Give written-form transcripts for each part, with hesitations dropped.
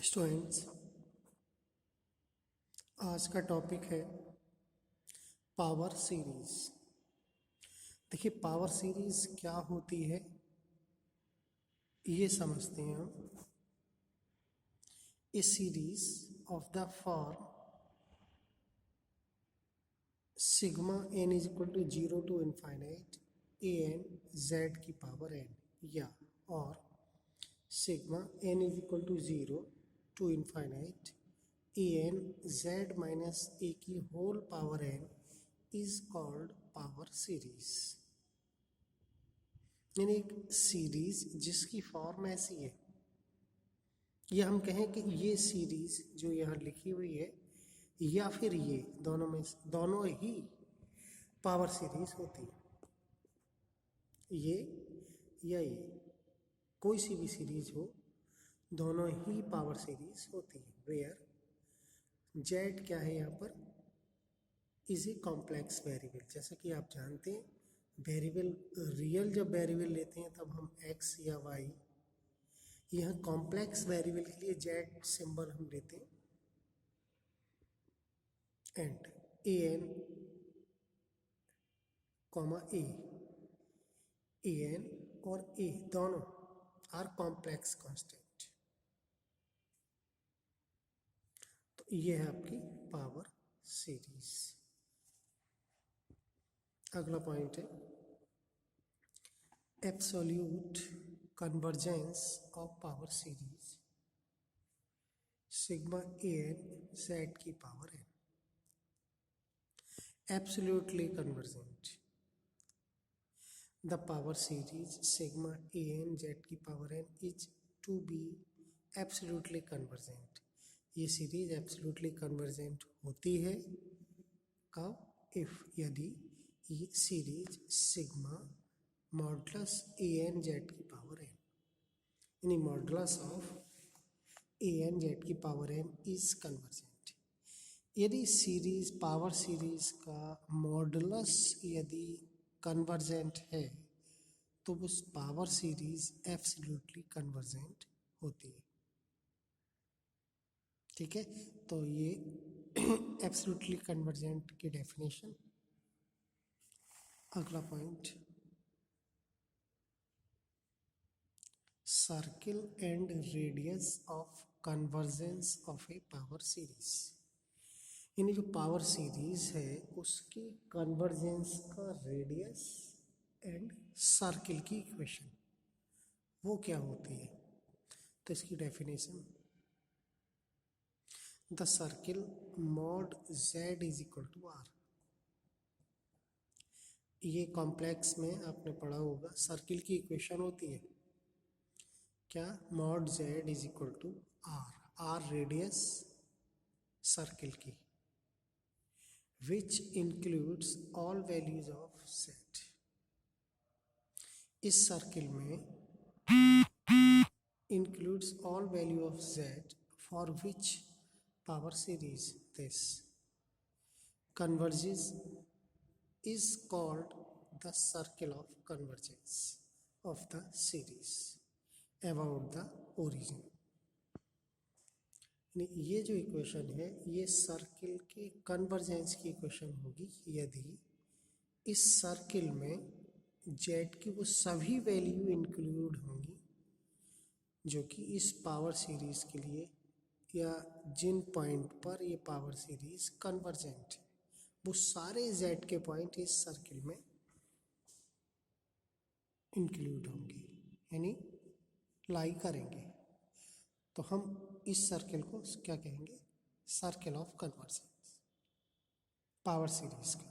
Students, आज का topic है पावर सीरीज। देखिए, पावर सीरीज क्या होती है ये समझते हैं हम। A series of the form sigma n is equal to 0 to infinite a n z की पावर एन, या और sigma n is equal to 0 to infinite a n z minus a की whole power n is called power series. यानी एक series जिसकी form ऐसी है, या हम कहें कि ये सीरीज जो यहाँ लिखी हुई है या फिर ये दोनों ही पावर सीरीज होती है। ये या ये कोई सी भी सीरीज हो, दोनों ही पावर सीरीज होती है। वेयर जेड क्या है यहाँ पर, इज ए कॉम्प्लेक्स वेरिएबल। जैसा कि आप जानते हैं, वेरिएबल रियल जब वेरिएबल लेते हैं तब हम एक्स या वाई, यह कॉम्प्लेक्स वेरिएबल के लिए जेड सिंबल हम लेते हैं। And a n comma a n और ए दोनों आर कॉम्प्लेक्स कांस्टेंट। तो ये है आपकी पावर सीरीज। अगला पॉइंट है absolute convergence of power series sigma a n z की power n. Absolutely convergent, the power series sigma a n z की power n is to be absolutely convergent। ये series absolutely convergent होती है कब, if यदि ये series sigma modulus a n z की power n, यानी modulus of a n z की पावर n इज कन्वर्जेंट। यदि सीरीज पावर सीरीज का मॉडुलस यदि कन्वर्जेंट है तो उस पावर सीरीज एब्सोल्युटली कन्वर्जेंट होती है। ठीक है, तो ये एब्सोल्युटली कन्वर्जेंट की डेफिनेशन। अगला point, circle and radius of convergence of a power series. यानी जो पावर सीरीज है उसकी कन्वर्जेंस का रेडियस एंड सर्किल की इक्वेशन वो क्या होती है। तो इसकी definition, the circle mod z is equal to r. ये कॉम्प्लेक्स में आपने पढ़ा होगा, सर्किल की इक्वेशन होती है क्या, mod z is equal to r, r radius circle की, which includes all values of z। इस सर्किल में includes all value of z for which power series this converges is called the circle of convergence of the series about the origin। ये जो equation है ये circle के convergence की equation होगी यदि इस सर्किल में जेड की वो सभी वैल्यू इंक्लूड होंगी जो कि इस पावर सीरीज के लिए या जिन पॉइंट पर ये पावर सीरीज कन्वर्जेंट है वो सारे जेड के पॉइंट इस सर्किल में इंक्लूड होंगे, यानी लाई करेंगे। तो हम इस सर्किल को क्या कहेंगे, circle of convergence power series का।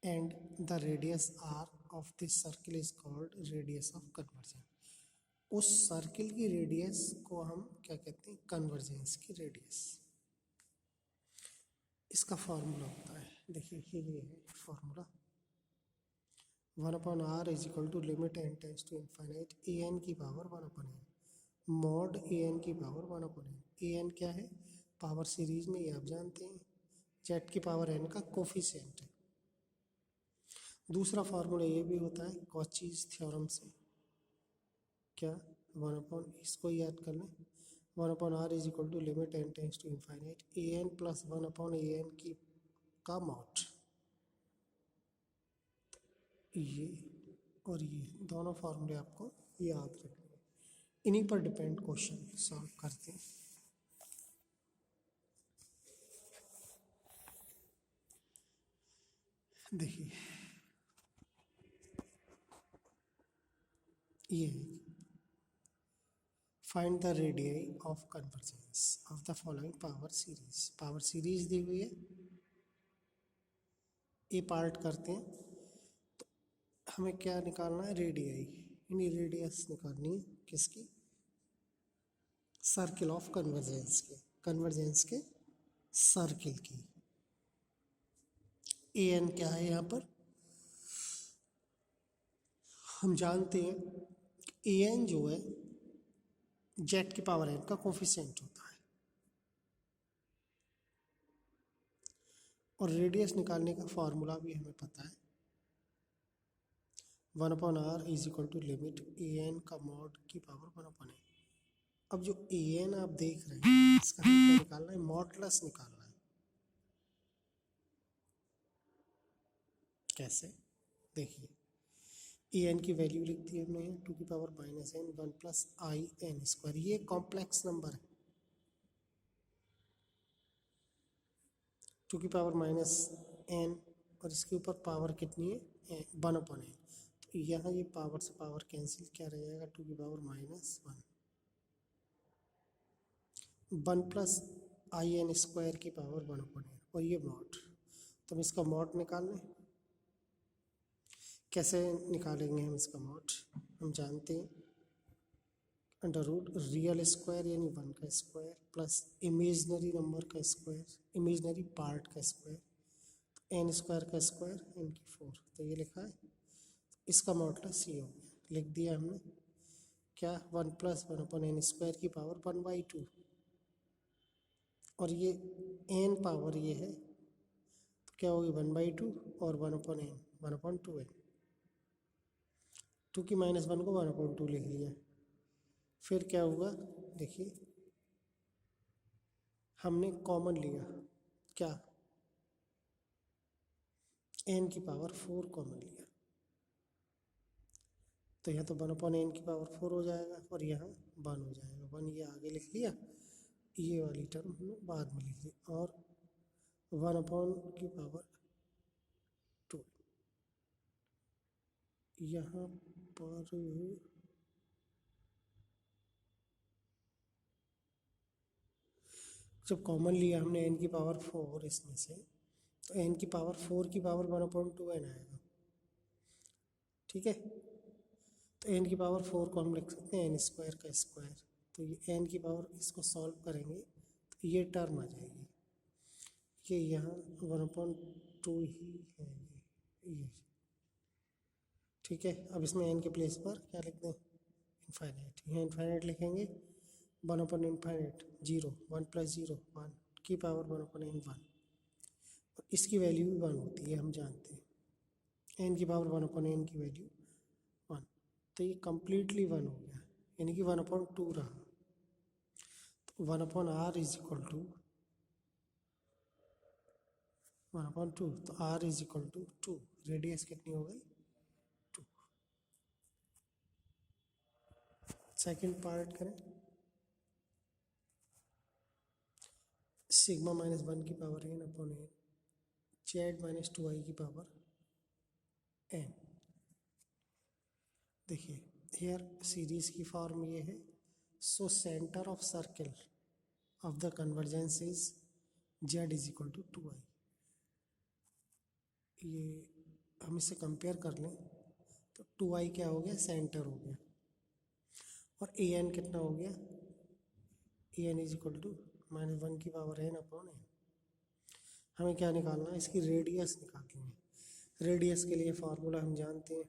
And the radius R of this circle is called radius of convergence. उस सर्किल की रेडियस को हम क्या कहते हैं, कन्वर्जेंस की रेडियस। इसका फॉर्मूला होता है, देखिए ये है formula, 1/r is equal to limit n tends to infinite a n की power 1/n mod a n की पावर 1/n। ए एन क्या है, पावर सीरीज में ये आप जानते हैं जेड की पावर एन का कोफिशिएंट है। दूसरा फार्मूला ये भी होता है कॉचीज थ्योरम से, क्या 1/, इसको याद कर लें, one upon are is equal to limit n tends to infinite a n plus one upon a n की का मॉड, ये और ये दोनों फार्मूले आपको याद रखने हैं। इन्हीं पर डिपेंड क्वेश्चन सॉल्व करते हैं। देखिए ये find the radii of convergence of the following power series. Power series दी हुई है, ए पार्ट करते हैं तो हमें क्या निकालना है, रेडियाई, यानी रेडियस निकालनी है किसकी, सर्किल ऑफ कन्वर्जेंस के, कन्वर्जेंस के सर्किल की। ए एन क्या है यहाँ पर, हम जानते हैं ए एन जो है जेड की पावर एन का कोफिशिएंट होता है, और रेडियस निकालने का फॉर्मूला भी हमें पता है, one upon are is equal to limit a n का मॉड की पावर वन अपॉन एन। अब जो ए एन आप देख रहे हैं इसका हमें क्या निकालना है, मॉडुलस निकालना है। कैसे, देखिए ए एन की वैल्यू लिख दी हमने टू की power minus n one plus i n square, ये कॉम्प्लेक्स नंबर है, टू की पावर माइनस एन और इसके ऊपर पावर कितनी है, वन अपॉन एन। तो यहाँ ये पावर से पावर कैंसिल, क्या रह जाएगा, टू की power minus one, one plus i n square की पावर वन अपॉन एन, और ये मॉड। तो हम इसका मॉड निकाल लें, कैसे निकालेंगे हम इसका मॉड, हम जानते हैं अंडर रूट रियल स्क्वायर यानी वन का स्क्वायर प्लस इमेजनरी नंबर का स्क्वायर, इमेजनरी पार्ट का स्क्वायर, तो एन स्क्वायर का स्क्वायर एन की फोर, तो ये लिखा है। इसका मॉडुलस ये हो गया, लिख दिया हमने क्या, one plus one upon n square की पावर वन बाई टू, और ये एन पावर ये है तो क्या होगी वन बाई टू और one upon n, one upon two n, two की माइनस वन को वन अपॉन टू लिख लिया। फिर क्या हुआ, देखिए हमने कॉमन लिया क्या, एन की पावर फोर कॉमन लिया, तो यहाँ तो वन अपॉन एन की पावर फोर हो जाएगा और यहाँ वन हो जाएगा, वन ये आगे लिख लिया, ये वाली टर्म हमने बाद में लिख ली, और वन अपॉन की पावर टू यहाँ पर जब कॉमन लिया हमने एन की पावर फोर इसमें से, तो एन की पावर फोर की power one upon two n आएगा, ठीक है। तो एन की पावर फोर को हम लिख सकते हैं एन स्क्वायर का स्क्वायर, तो ये एन की पावर, इसको सॉल्व करेंगे तो ये टर्म आ जाएगी, ये यहाँ वन अपॉइंट टू ही है ये, ठीक है। अब इसमें एन के प्लेस पर क्या लिख दें, इनफाइनाइट, यहाँ इनफाइनाइट लिखेंगे, one upon infinite zero, one plus zero one की power one upon n one, और इसकी वैल्यू भी वन होती है हम जानते हैं, एन की पावर वन अपॉन एन की वैल्यू वन, तो ये कम्प्लीटली वन हो गया, यानी कि वन अपॉन टू रहा, तो one upon are is equal to one upon two, तो R is equal to two, radius कितनी हो गई टू। सेकेंड पार्ट करें, सिग्मा माइनस वन की power n upon n, z minus two i की power n. देखिए here series की form ये है, so centre of circle of the convergence is z is equal to two i. ये हम इसे कंपेयर कर लें तो टू आई क्या हो गया, सेंटर हो गया, और ए एन कितना हो गया, a n is equal to minus one की पावर एन अपॉन एन। हमें क्या निकालना है, इसकी रेडियस निकालनी है। रेडियस के लिए फॉर्मूला हम जानते हैं,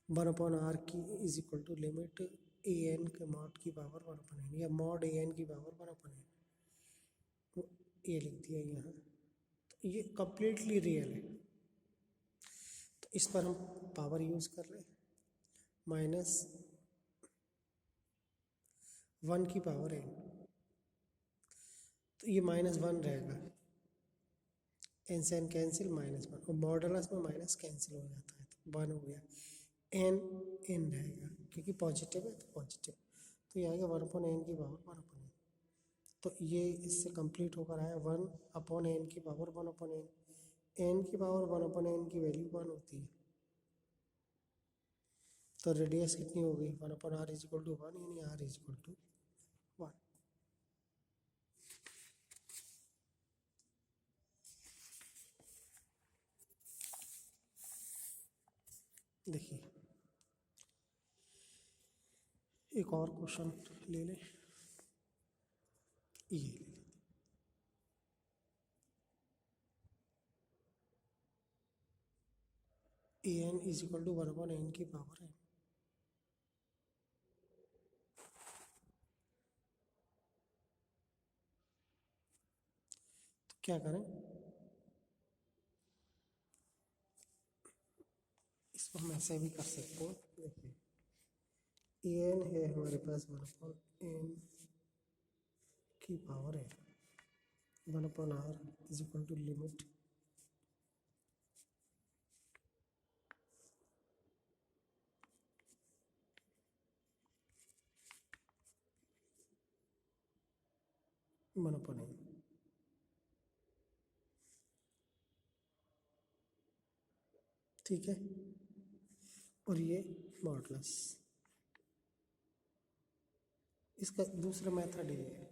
वन अपॉन आर की is equal to limit a n के मॉड की पावर वन अपॉन एन, या मॉड ए एन की पावर वन अपॉन एन, तो ये लिख दिया यहाँ, तो ये कम्प्लीटली रियल है, तो इस पर हम पावर यूज़ कर रहे हैं, माइनस 1 की पावर n, तो ये -1 रहेगा, n से n कैंसिल -1, और मॉडुलस में माइनस कैंसिल हो जाता है तो 1 हो गया, n n रहेगा क्योंकि पॉजिटिव है तो पॉजिटिव, तो ये आएगा 1/n की पावर 1/n। तो ये इससे कंप्लीट होकर आया 1/n की पावर 1/n, n की पावर 1/n की वैल्यू 1 होती है, तो रेडियस कितनी हो गई 1/r = 1, यानी r = 1। देखिए एक और क्वेश्चन ले लें, ये ले लें। an = 1/n की पावर n, तो क्या करें, इसको हम ऐसे भी कर सकते हैं। देखिए an है हमारे पास 1/n की पावर है, 1/r = लिमिट वन अपन एन, ठीक है, और ये मॉडुलस, इसका दूसरा मेथड ये है,